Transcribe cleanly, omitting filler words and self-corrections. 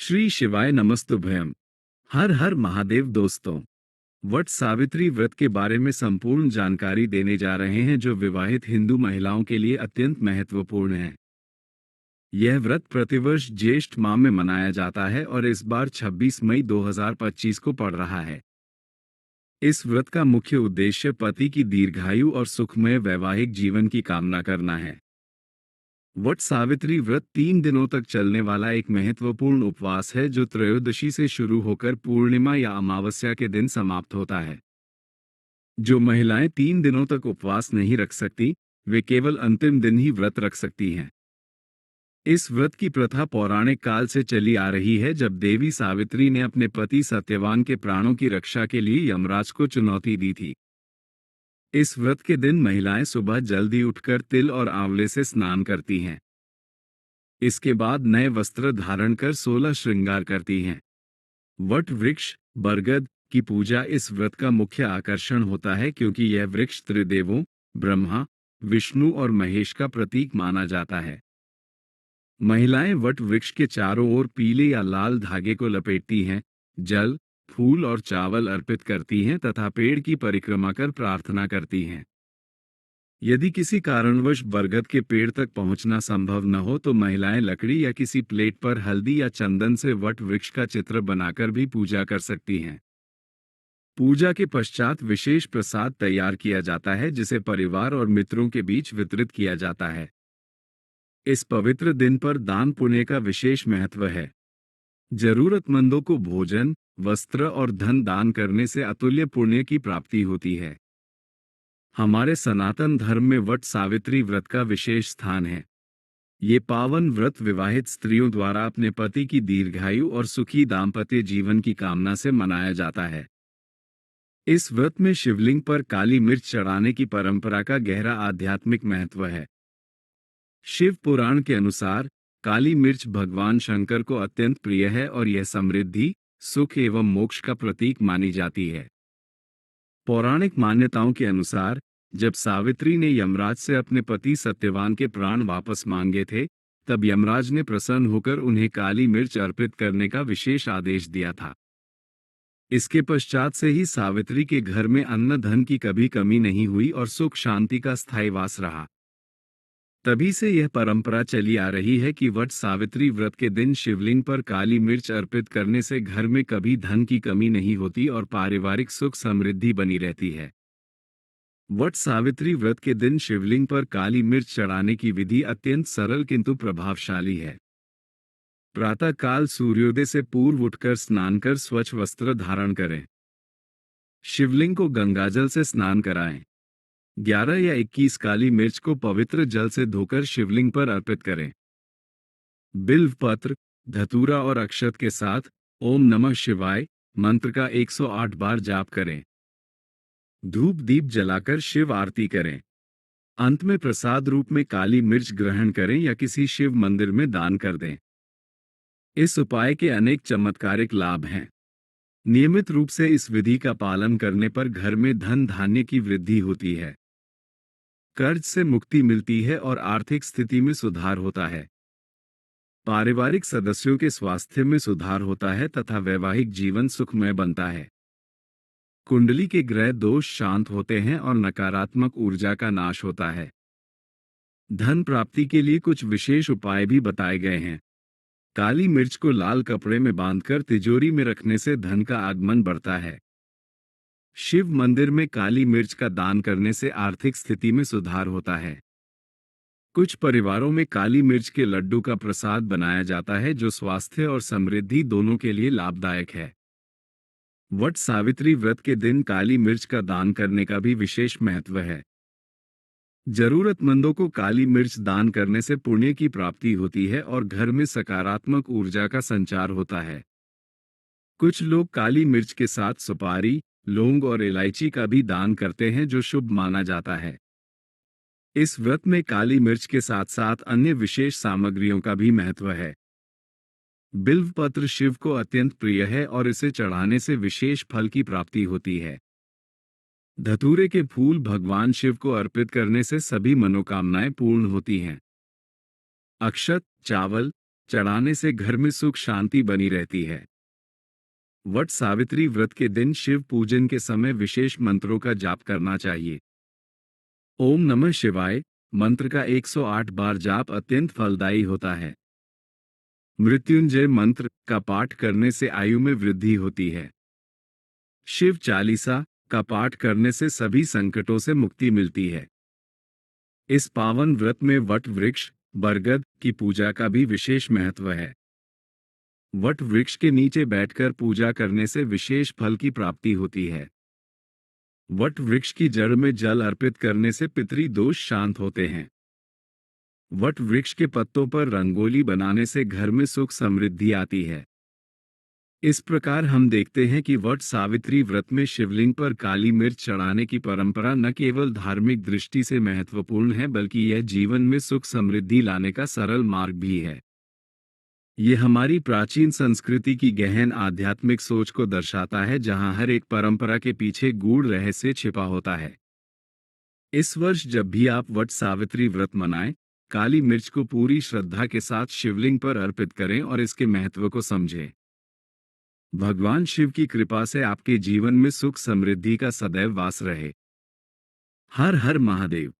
श्री शिवाय नमस्तुभ्यम। हर हर महादेव दोस्तों। वट सावित्री व्रत के बारे में संपूर्ण जानकारी देने जा रहे हैं जो विवाहित हिंदू महिलाओं के लिए अत्यंत महत्वपूर्ण है। यह व्रत प्रतिवर्ष ज्येष्ठ माह में मनाया जाता है और इस बार 26 मई 2025 को पड़ रहा है। इस व्रत का मुख्य उद्देश्य पति की दीर्घायु और सुखमय वैवाहिक जीवन की कामना करना है। वट सावित्री व्रत 3 दिनों तक चलने वाला एक महत्वपूर्ण उपवास है जो त्रयोदशी से शुरू होकर पूर्णिमा या अमावस्या के दिन समाप्त होता है। जो महिलाएं 3 दिनों तक उपवास नहीं रख सकती, वे केवल अंतिम दिन ही व्रत रख सकती हैं। इस व्रत की प्रथा पौराणिक काल से चली आ रही है, जब देवी सावित्री ने अपने पति सत्यवान के प्राणों की रक्षा के लिए यमराज को चुनौती दी थी। इस व्रत के दिन महिलाएं सुबह जल्दी उठकर तिल और आंवले से स्नान करती हैं। इसके बाद नए वस्त्र धारण कर 16 श्रृंगार करती हैं। वट वृक्ष बरगद की पूजा इस व्रत का मुख्य आकर्षण होता है, क्योंकि यह वृक्ष त्रिदेवों ब्रह्मा, विष्णु और महेश का प्रतीक माना जाता है। महिलाएं वट वृक्ष के चारों ओर पीले या लाल धागे को लपेटती हैं, जल, फूल और चावल अर्पित करती हैं तथा पेड़ की परिक्रमा कर प्रार्थना करती हैं। यदि किसी कारणवश बरगद के पेड़ तक पहुंचना संभव न हो तो महिलाएं लकड़ी या किसी प्लेट पर हल्दी या चंदन से वट वृक्ष का चित्र बनाकर भी पूजा कर सकती हैं। पूजा के पश्चात विशेष प्रसाद तैयार किया जाता है, जिसे परिवार और मित्रों के बीच वितरित किया जाता है। इस पवित्र दिन पर दान पुण्य का विशेष महत्व है। जरूरतमंदों को भोजन, वस्त्र और धन दान करने से अतुल्य पुण्य की प्राप्ति होती है। हमारे सनातन धर्म में वट सावित्री व्रत का विशेष स्थान है। ये पावन व्रत विवाहित स्त्रियों द्वारा अपने पति की दीर्घायु और सुखी दाम्पत्य जीवन की कामना से मनाया जाता है। इस व्रत में शिवलिंग पर काली मिर्च चढ़ाने की परंपरा का गहरा आध्यात्मिक महत्व है। शिव पुराण के अनुसार काली मिर्च भगवान शंकर को अत्यंत प्रिय है और यह समृद्धि, सुख एवं मोक्ष का प्रतीक मानी जाती है। पौराणिक मान्यताओं के अनुसार जब सावित्री ने यमराज से अपने पति सत्यवान के प्राण वापस मांगे थे, तब यमराज ने प्रसन्न होकर उन्हें काली मिर्च अर्पित करने का विशेष आदेश दिया था। इसके पश्चात से ही सावित्री के घर में अन्न धन की कभी कमी नहीं हुई और सुख शांति का स्थायी वास रहा। तभी से यह परंपरा चली आ रही है कि वट सावित्री व्रत के दिन शिवलिंग पर काली मिर्च अर्पित करने से घर में कभी धन की कमी नहीं होती और पारिवारिक सुख समृद्धि बनी रहती है। वट सावित्री व्रत के दिन शिवलिंग पर काली मिर्च चढ़ाने की विधि अत्यंत सरल किंतु प्रभावशाली है। प्रातः काल सूर्योदय से पूर्व उठकर स्नान कर स्वच्छ वस्त्र धारण करें। शिवलिंग को गंगाजल से स्नान कराएं। 11 या 21 काली मिर्च को पवित्र जल से धोकर शिवलिंग पर अर्पित करें। बिल्व पत्र, धतूरा और अक्षत के साथ ओम नमः शिवाय मंत्र का 108 बार जाप करें। धूप दीप जलाकर शिव आरती करें। अंत में प्रसाद रूप में काली मिर्च ग्रहण करें या किसी शिव मंदिर में दान कर दें। इस उपाय के अनेक चमत्कारिक लाभ हैं। नियमित रूप से इस विधि का पालन करने पर घर में धन धान्य की वृद्धि होती है, कर्ज से मुक्ति मिलती है और आर्थिक स्थिति में सुधार होता है। पारिवारिक सदस्यों के स्वास्थ्य में सुधार होता है तथा वैवाहिक जीवन सुखमय बनता है। कुंडली के ग्रह दोष शांत होते हैं और नकारात्मक ऊर्जा का नाश होता है। धन प्राप्ति के लिए कुछ विशेष उपाय भी बताए गए हैं। काली मिर्च को लाल कपड़े में बांधकर तिजोरी में रखने से धन का आगमन बढ़ता है। शिव मंदिर में काली मिर्च का दान करने से आर्थिक स्थिति में सुधार होता है। कुछ परिवारों में काली मिर्च के लड्डू का प्रसाद बनाया जाता है, जो स्वास्थ्य और समृद्धि दोनों के लिए लाभदायक है। वट सावित्री व्रत के दिन काली मिर्च का दान करने का भी विशेष महत्व है। जरूरतमंदों को काली मिर्च दान करने से पुण्य की प्राप्ति होती है और घर में सकारात्मक ऊर्जा का संचार होता है। कुछ लोग काली मिर्च के साथ सुपारी, लौंग और इलायची का भी दान करते हैं, जो शुभ माना जाता है। इस व्रत में काली मिर्च के साथ साथ अन्य विशेष सामग्रियों का भी महत्व है। बिल्व पत्र शिव को अत्यंत प्रिय है और इसे चढ़ाने से विशेष फल की प्राप्ति होती है। धतूरे के फूल भगवान शिव को अर्पित करने से सभी मनोकामनाएं पूर्ण होती हैं। अक्षत, चावल, चढ़ाने से घर में सुख शांति बनी रहती है। वट सावित्री व्रत के दिन शिव पूजन के समय विशेष मंत्रों का जाप करना चाहिए। ओम नमः शिवाय मंत्र का 108 बार जाप अत्यंत फलदायी होता है। मृत्युंजय मंत्र का पाठ करने से आयु में वृद्धि होती है। शिव चालीसा का पाठ करने से सभी संकटों से मुक्ति मिलती है। इस पावन व्रत में वट वृक्ष बरगद की पूजा का भी विशेष महत्व है। वट वृक्ष के नीचे बैठकर पूजा करने से विशेष फल की प्राप्ति होती है। वट वृक्ष की जड़ में जल अर्पित करने से पितरी दोष शांत होते हैं। वट वृक्ष के पत्तों पर रंगोली बनाने से घर में सुख समृद्धि आती है। इस प्रकार हम देखते हैं कि वट सावित्री व्रत में शिवलिंग पर काली मिर्च चढ़ाने की परंपरा न केवल धार्मिक दृष्टि से महत्वपूर्ण है, बल्कि यह जीवन में सुख समृद्धि लाने का सरल मार्ग भी है। ये हमारी प्राचीन संस्कृति की गहन आध्यात्मिक सोच को दर्शाता है, जहां हर एक परंपरा के पीछे गूढ़ रहस्य छिपा होता है। इस वर्ष जब भी आप वट सावित्री व्रत मनाएं, काली मिर्च को पूरी श्रद्धा के साथ शिवलिंग पर अर्पित करें और इसके महत्व को समझें। भगवान शिव की कृपा से आपके जीवन में सुख समृद्धि का सदैव वास रहे। हर हर महादेव।